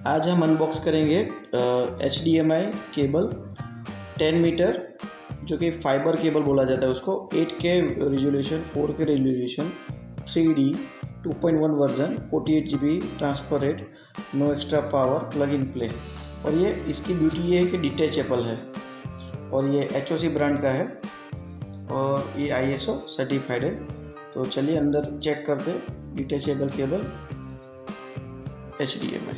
आज हम अनबॉक्स करेंगे HDMI केबल 10 मीटर, जो कि फाइबर केबल बोला जाता है उसको। 8K resolution, 4K resolution, 3D, 2.1 version, 48 GB transfer rate, no extra power, plug in play. और ये इसकी ब्यूटी ये है कि डिटैचेबल है और ये HOC ब्रांड का है और ये ISO सर्टिफाइड है। तो चलिए अंदर चेक करते हैं डिटैचेबल केबल HDMI।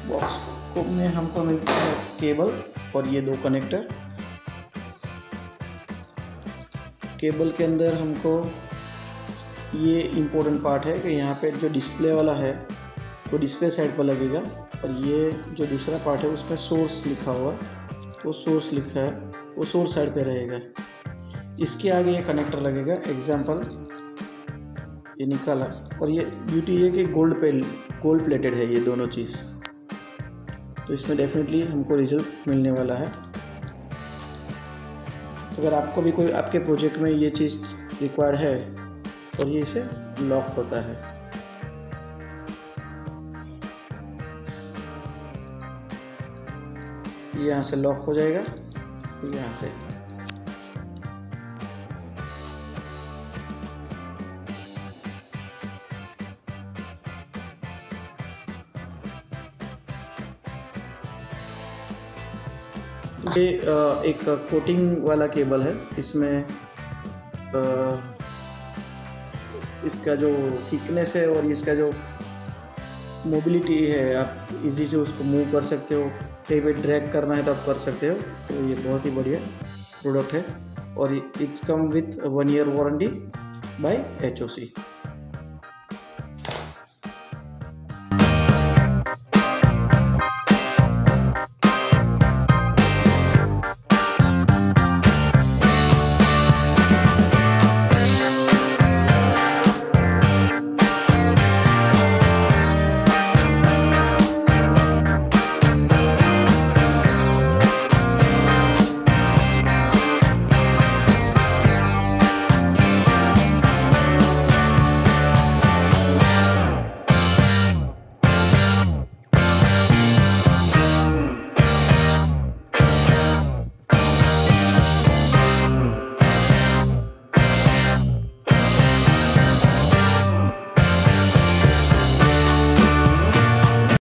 बॉक्स को में हमको मिलता है केबल और ये 2 कनेक्टर। केबल के अंदर हमको ये इम्पोर्टेंट पार्ट है कि यहाँ पे जो डिस्प्ले वाला है वो डिस्प्ले साइड पर लगेगा और ये जो दूसरा पार्ट है उसमें सोर्स लिखा हुआ है, तो सोर्स लिखा है वो सोर्स साइड पे रहेगा। इसके आगे ये कनेक्टर लगेगा, एग्जाम्पल ये निकाला। और ये ब्यूटी ये कि गोल्ड प्लेटेड है ये दोनों चीज़, तो इसमें डेफिनेटली हमको रिजल्ट मिलने वाला है। अगर आपको भी कोई आपके प्रोजेक्ट में ये चीज़ रिक्वायर्ड है और ये इसे लॉक होता है। ये यहाँ से लॉक हो जाएगा, यहाँ से ये एक कोटिंग वाला केबल है। इसमें इसका जो थिकनेस है और इसका जो मोबिलिटी है, आप इजी से उसको मूव कर सकते हो, कहीं पे ड्रैग करना है तो आप कर सकते हो। तो ये बहुत ही बढ़िया प्रोडक्ट है और it's come with 1 year warranty by HOC।